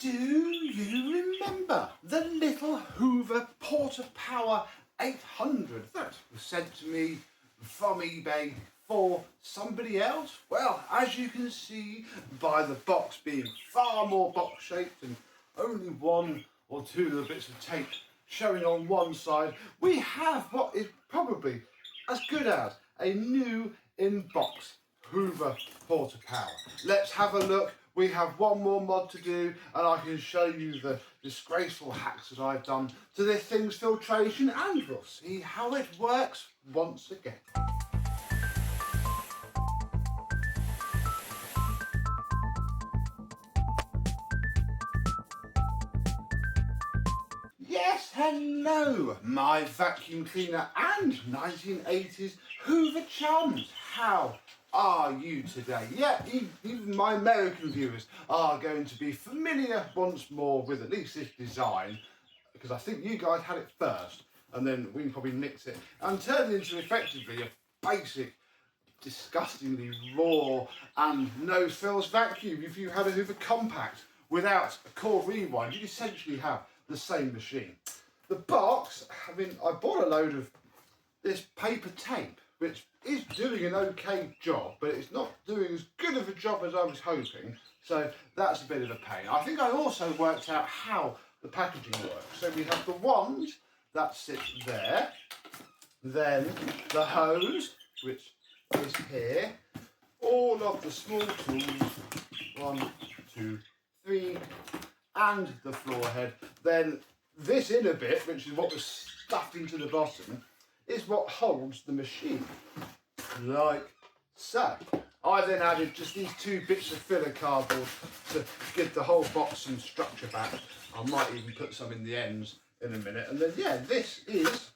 Do you remember the little Hoover Portapower 800 that was sent to me from eBay for somebody else? Well, as you can see by the box being far more box shaped and only one or two little bits of tape showing on one side, we have what is probably as good as a new in-box Hoover Portapower. Let's have a look. We have one more mod to do and I can show you the disgraceful hacks that I've done to this thing's filtration, and we'll see how it works once again. Yes, hello, my vacuum cleaner and 1980s Hoover chums. How are you today? Yeah, even my American viewers are going to be familiar once more with at least this design, because I think you guys had it first and then we probably nicked it and turned it into effectively a basic, disgustingly raw and no frills vacuum. If you had a Hoover Compact without a core rewind, you'd essentially have the same machine. The box, I mean, I bought a load of this paper tape, which is doing an okay job, but it's not doing as good of a job as I was hoping, so that's a bit of a pain. I think I also worked out how the packaging works. So we have the wand that sits there, then the hose, which is here, all of the small tools, 1, 2, 3, and the floor head. Then this inner bit, which is what was stuffed into the bottom, is what holds the machine, like so. I then added just these two bits of filler cardboard to give the whole box some structure back. I might even put some in the ends in a minute. And then, yeah, this is,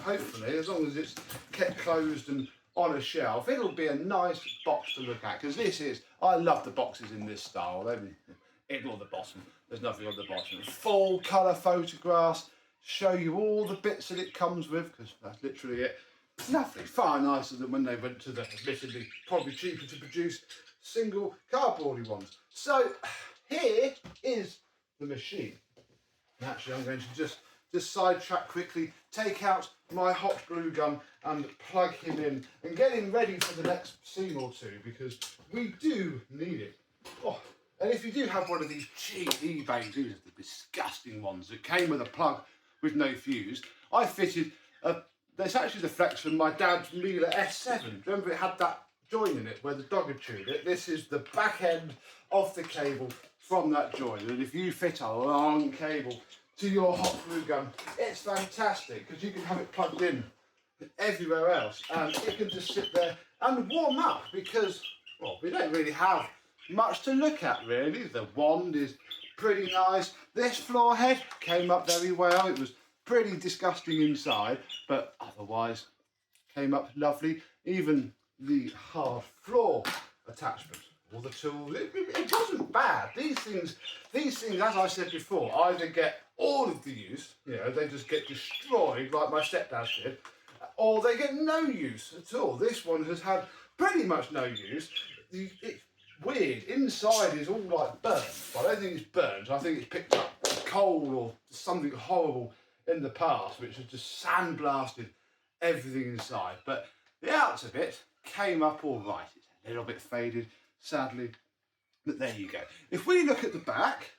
hopefully, as long as it's kept closed and on a shelf, it'll be a nice box to look at, because this is, I love the boxes in this style. Ignore the bottom, there's nothing on the bottom. Full colour photographs, show you all the bits that it comes with, because that's literally it. It's lovely, far nicer than when they went to the, admittedly, probably cheaper to produce single cardboardy ones. So here is the machine. And actually, I'm going to just sidetrack quickly, take out my hot glue gun and plug him in and get him ready for the next scene or two, because we do need it. Oh, and if you do have one of these cheap eBay, these are the disgusting ones that came with a plug with no fuse, I fitted there's actually the flex from my dad's Miele S7. Remember it had that joint in it where the dog had chewed it? This is the back end of the cable from that joint, and if you fit a long cable to your hot glue gun, it's fantastic, because you can have it plugged in everywhere else and it can just sit there and warm up, because, well, we don't really have much to look at really. The wand is pretty nice. This floor head came up very well. It was pretty disgusting inside, but otherwise came up lovely. Even the hard floor attachment, all the tools, it wasn't bad. These things, as I said before, either get all of the use, you know, they just get destroyed like my stepdad did, or they get no use at all. This one has had pretty much no use. It's weird, inside is all like burnt, but I don't think it's burnt. I think it's picked up coal or something horrible in the past, which has just sandblasted everything inside. But the outer bit came up all right. It's a little bit faded, sadly, but there you go. If we look at the back,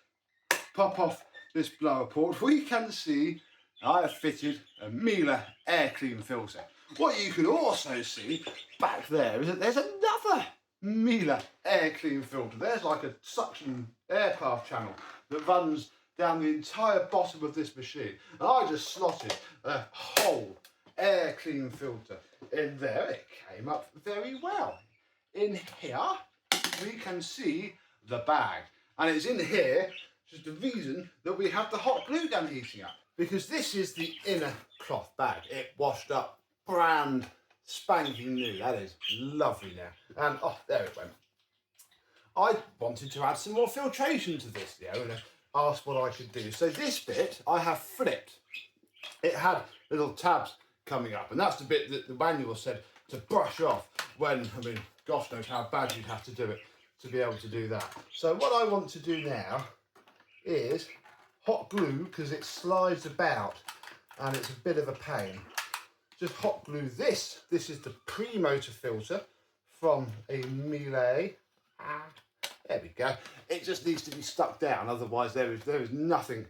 pop off this blower port, we can see I have fitted a Miele air clean filter. What you can also see back there is that there's another Miele air clean filter. There's like a suction air path channel that runs down the entire bottom of this machine. And I just slotted a whole air clean filter in there. It came up very well. In here, we can see the bag. And it's in here, which is the reason that we have the hot glue gun heating up. Because this is the inner cloth bag. It washed up, brand spanking new. That is lovely now. And, oh, there it went. I wanted to add some more filtration to this, you know, and asked what I could do. So this bit I have flipped. It had little tabs coming up, and that's the bit that the manual said to brush off when, I mean, gosh knows how bad you'd have to do it to be able to do that. So what I want to do now is hot glue, because it slides about and it's a bit of a pain. Just hot glue this. This is the pre-motor filter from a Miele. There we go. It just needs to be stuck down, otherwise there is nothing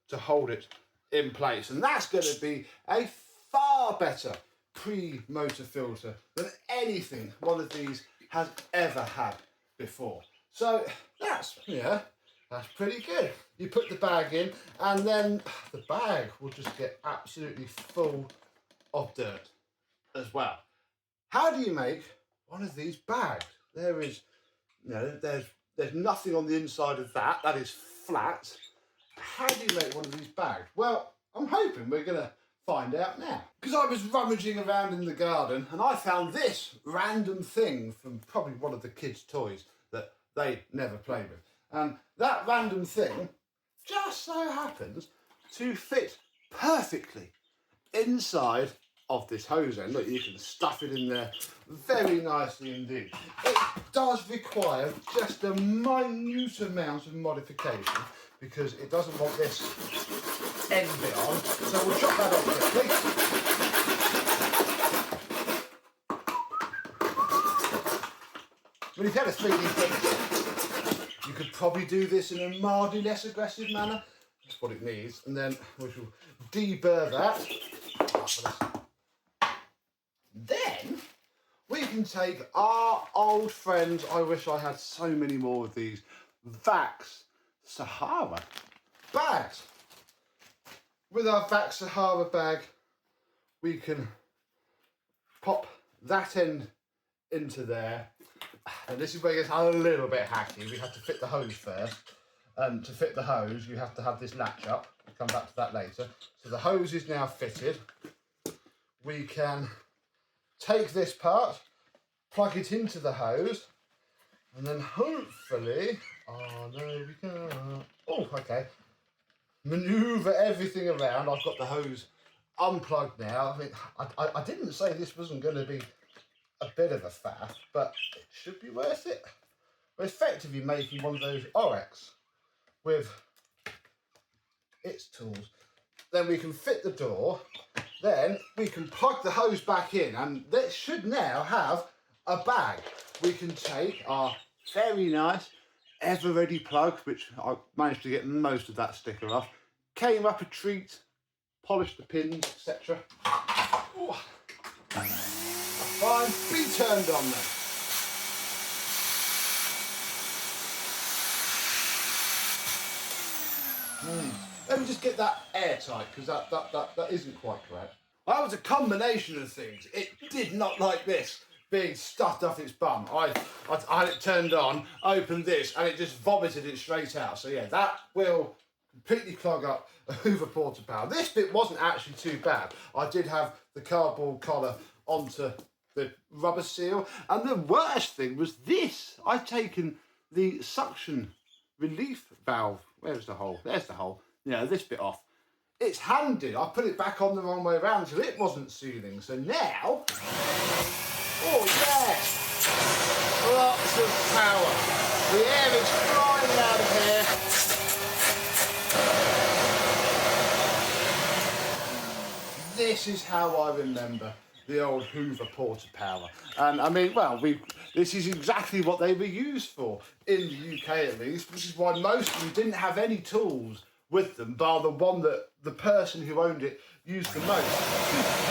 to hold it in place. And that's going to be a far better pre-motor filter than anything one of these has ever had before. So that's pretty good. You put the bag in and then the bag will just get absolutely full of dirt as well. How do you make one of these bags? There's nothing on the inside of that. That is flat. How do you make one of these bags? Well, I'm hoping we're going to find out now. Because I was rummaging around in the garden and I found this random thing from probably one of the kids' toys that they never played with. And that random thing just so happens to fit perfectly inside of this hose end. Look, you can stuff it in there very nicely indeed. It does require just a minute amount of modification because it doesn't want this end bit on. So we'll chop that off quickly. When you've had a 3D printer, you could probably do this in a mildly less aggressive manner. That's what it needs. And then we shall deburr that. Then we can take our old friends, I wish I had so many more of these, Vax Sahara bags. With our Vax Sahara bag, we can pop that end into there. And this is where it gets a little bit hacky. We have to fit the hose first. And to fit the hose, you have to have this latch up. We'll come back to that later. So the hose is now fitted. We can take this part, plug it into the hose, and then hopefully, oh no, we can't. Oh, okay. Maneuver everything around. I've got the hose unplugged now. I mean, I didn't say this wasn't going to be a bit of a faff, but it should be worth it. We're effectively making one of those Orex with its tools. Then we can fit the door. Then we can plug the hose back in, and this should now have a bag. We can take our very nice ever ready plug, which I managed to get most of that sticker off, came up a treat, polished the pins, etc. Fine, be turned on then. Let me just get that airtight, because that isn't quite correct. That was a combination of things. It did not like this being stuffed up its bum. I had it turned on, opened this, and it just vomited it straight out. So yeah, that will completely clog up a Hoover Portapower. This bit wasn't actually too bad. I did have the cardboard collar onto the rubber seal, and the worst thing was this. I'd taken the suction relief valve. Where's the hole? There's the hole. Yeah, this bit off. It's handy. I put it back on the wrong way around so it wasn't sealing. So now, oh yes, lots of power. The air is flying out of here. This is how I remember the old Hoover Portapower. And I mean, well, this is exactly what they were used for, in the UK at least, which is why most of them didn't have any tools with them, bar the one that the person who owned it used the most.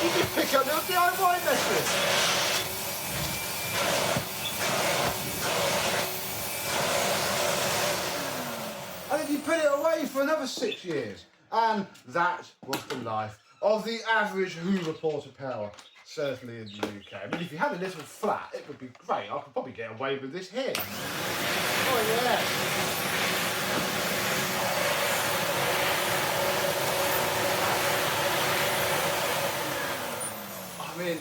You can pick up little DIY messes. And then you put it away for another 6 years. And that was the life of the average Hoover Portapower, certainly in the UK. I mean, if you had a little flat, it would be great. I could probably get away with this here. Oh yeah. I mean,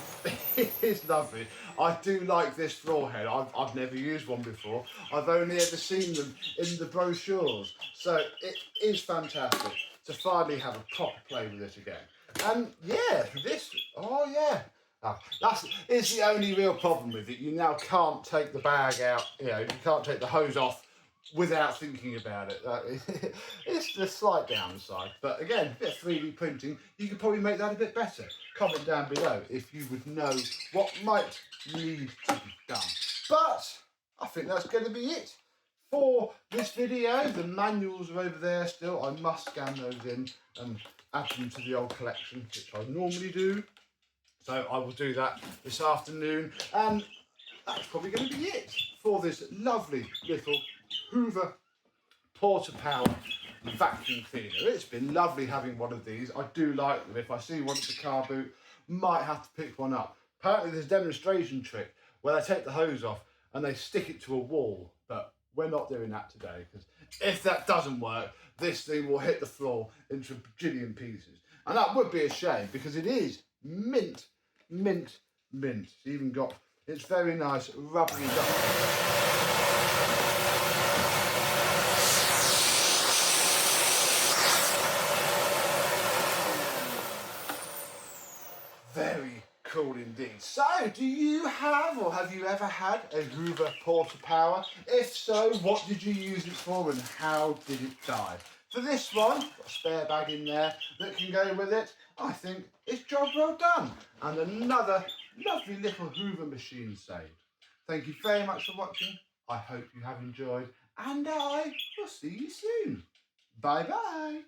it's lovely. I do like this floor head. I've never used one before. I've only ever seen them in the brochures. So it is fantastic to finally have a proper play with it again. And yeah, this, oh yeah. That is the only real problem with it. You now can't take the bag out, you know, you can't take the hose off without thinking about it. It's the slight downside. But again, a bit of 3D printing, you could probably make that a bit better. Comment down below if you would know what might need to be done. But I think that's going to be it for this video. The manuals are over there still. I must scan those in and add them to the old collection, which I normally do. So I will do that this afternoon, and that's probably going to be it for this lovely little Hoover Portapower vacuum cleaner. It's been lovely having one of these. I do like them. If I see one at the car boot, might have to pick one up. Apparently there's a demonstration trick where they take the hose off and they stick it to a wall, but we're not doing that today, because if that doesn't work, this thing will hit the floor into a bajillion pieces. And that would be a shame, because it is mint, mint, mint. It's even got, it's very nice, rubbery very cool indeed. So, do you have, or have you ever had a Hoover Portapower? If so, what did you use it for and how did it die? For this one, got a spare bag in there that can go with it. I think it's job well done. And another lovely little Hoover machine saved. Thank you very much for watching. I hope you have enjoyed, and I will see you soon. Bye bye.